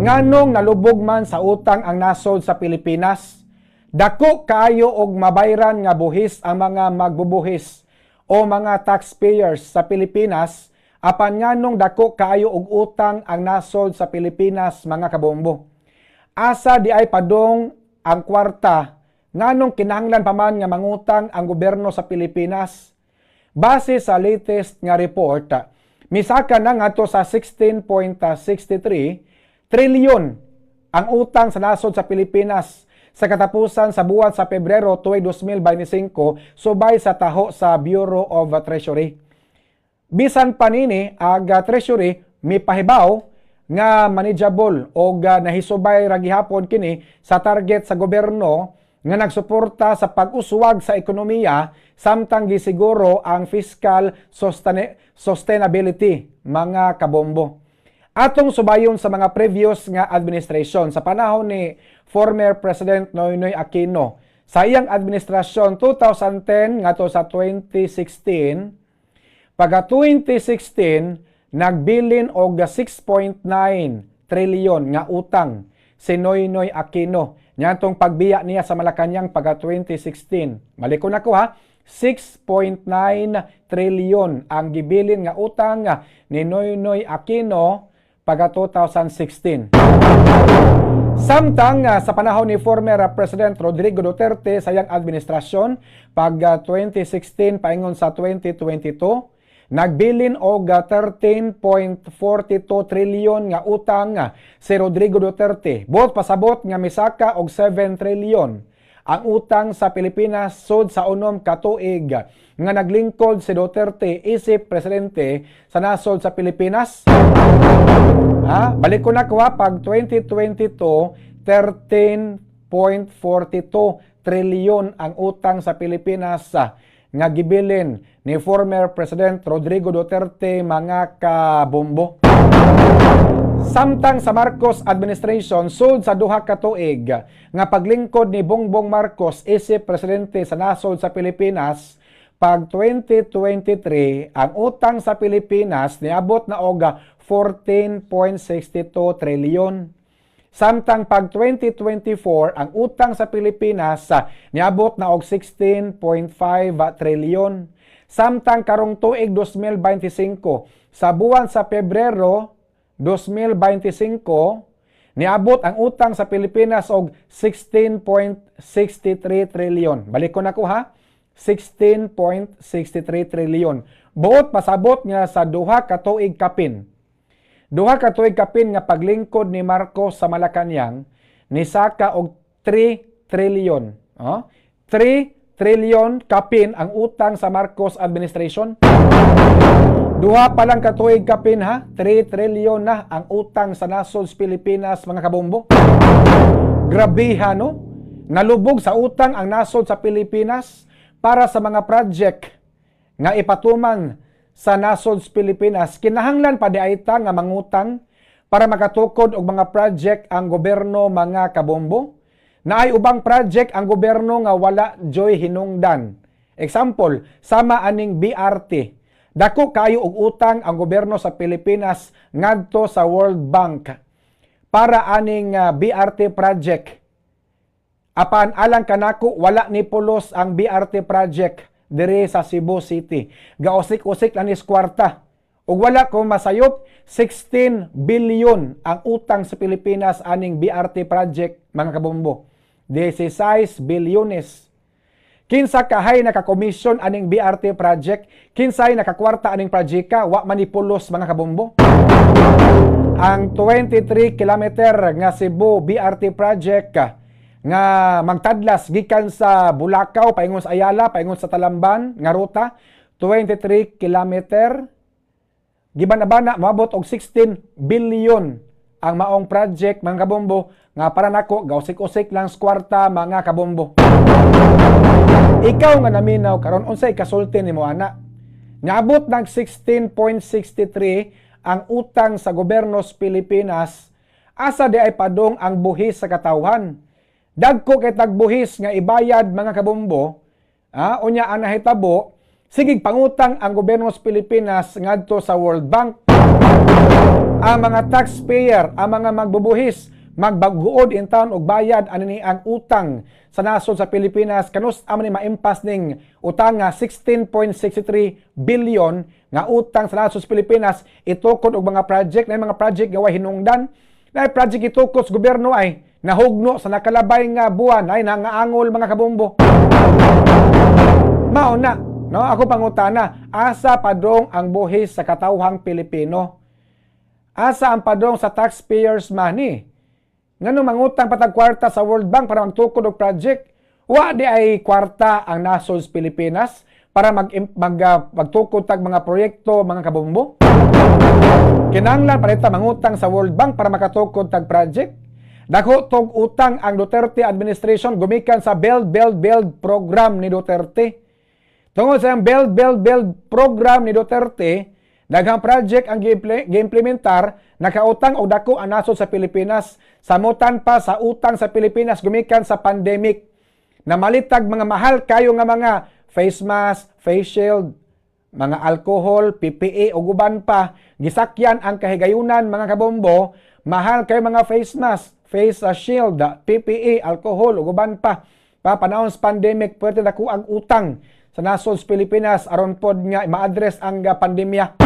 nganong nalubog man sa utang ang nasod sa Pilipinas. Dako kaayo og mabayran nga buhis ang mga magbubuhis o mga taxpayers sa Pilipinas, apan nganong dako kaayo og utang ang nasod sa Pilipinas, mga kabombo. Asa di ay padong ang kwarta nganong kinahanglan pa man nga mangutang ang gobyerno sa Pilipinas. Base sa latest nga report, misaka na ngadto sa 16.63 trilyon ang utang sa nasod sa Pilipinas sa katapusan sa buwan sa Pebrero tuig 2025 subay sa taho sa Bureau of Treasury. Bisan panini aga Treasury mipahibaw nga manageable o nahisubay ra gihapon kini sa target sa gobyerno nga nagsuporta sa pag-uswag sa ekonomiya samtang gisiguro ang fiscal sustainability, mga kabombo. Atong subayon sa mga previous nga administration sa panahon ni former President Noynoy Aquino. Sa iyang administrasyon 2010 ngadto sa 2016, pagka 2016 nagbilin og 6.9 trilyon nga utang si Noynoy Aquino. Nyantong pagbiya niya sa Malacañang pagka 2016. Malikon ako ha, 6.9 trilyon ang gibilin nga utang ni Noynoy Aquino pagka 2016. Samtang sa panahon ni former President Rodrigo Duterte sa iyang administrasyon, pag 2016 paingon sa 2022, nagbilin og 13.42 trilyon nga utang si Rodrigo Duterte. Buot pasabot nga misaka og 7 trilyon ang utang sa Pilipinas sud sa unom ka tuig nga naglingkod si Duterte isip presidente sa nasod sa Pilipinas. Balik ko na kuha pag 2022 13.42 trilyon ang utang sa Pilipinas nga gibilin ni former President Rodrigo Duterte, mga kabombo. Samtang sa Marcos administration sud sa duha ka tuig nga paglingkod ni Bongbong Marcos isip presidente sa nasod sa Pilipinas, pag 2023 ang utang sa Pilipinas niabot na og 14.62 trilyon. Samtang pag 2024 ang utang sa Pilipinas niabot na og 16.5 trilyon. Samtang karong tuig 2025 sa buwan sa Pebrero 2025 niabot ang utang sa Pilipinas og 16.63 trilyon. Balik ko na ko ha, 16.63 trilyon. Buot pasabot nga sa duha ka tuig kapin. Duha ka tuig kapin nga paglingkod ni Marcos sa Malacañang nisaka og 3 trilyon. 3 trilyon kapin ang utang sa Marcos administration. Duha pa lang ka tuig kapin ha, 3 trilyon na ang utang sa nasod sa Pilipinas, mga kabombo. Grabe ha, no? Nalubog sa utang ang nasod sa Pilipinas para sa mga project nga ipatuman sa nasod sa Pilipinas. Kinahanglan pa di aita nga mangutang para makatukod og mga project ang gobyerno, mga kabombo. Naay ubang project ang gobyerno nga wala joy hinungdan. Example, sama aning BRT. Dako kayo og utang ang gobyerno sa Pilipinas ngadto sa World Bank para aning BRT project. Apan alang kanako wala ni pulos ang BRT project dire sa Cebu City. Gausik-usik lang is kwarta. Ug wala ko masayop, 16 billion ang utang sa Pilipinas aning BRT project, mga kabombo. 16 bilyones. Kinsa kahay nakakomisyon aning BRT project, kinsay nakakwarta aning projeka, wa manipulos, mga kabombo. Ang 23 kilometer nga Cebu BRT project nga magtadlas gikan sa Bulacau paingon sa Ayala, paingon sa Talamban nga ruta, 23 kilometer. Gibanabana moabot og 16 billion ang maong project, mga kabombo, nga para nako gausik-usik lang sa kwarta, mga kabombo. Ikaw nga naminaw karon unsay kasulti nimo, ana? Niabot ng 16.63 ang utang sa gobyerno sa Pilipinas. Asa di ay padong ang buhis sa katawhan? Dagko kay tagbuhis nga ibayad, mga kabombo. Unya ang nahitabo, sigig pangutang ang gobyerno sa Pilipinas ngadto sa World Bank. Ang mga taxpayer, ang mga magbubuhis, magbaguod in town og bayad ani ang utang sa nasod sa Pilipinas kanus amo ni maimpas ning utang nga 16.63 billion nga utang sa nasod sa Pilipinas itukod og mga project na mga project gawa hinungdan na project itukod sa gobyerno ay nahugno sa nakalabay nga buwan ay nangaangol mga kabombo. Mao na, no? Ako pangutana, asa padrong ang buhis sa katawhang Pilipino? Asa ang padrong sa taxpayers money? Ngano mangutang patag kwarta sa World Bank para magtukod og project? Wa di ay kwarta ang nasod sa Pilipinas para magtukod tag mga proyekto, mga kabombo? Kinahanglan palita mangutang sa World Bank para makatukod tag project? Dako tog utang ang Duterte administration gumikan sa Build program ni Duterte. Tungod sa Build program ni Duterte, daghang project ang gi-implementar, nakautang og dako ang nasod sa Pilipinas, samutan pa sa utang sa Pilipinas gumikan sa pandemic. Namalitag mga mahal kayo nga mga face mask, face shield, mga alcohol, PPE ug uban pa, gisakyan ang kahigayunan mga kabombo, mahal kayo mga face mask, face shield, PPE, alcohol ug uban pa. Panahon sa pandemic pwede dako ang utang sa nasod sa Pilipinas aron pod nga ma-address ang pandemya.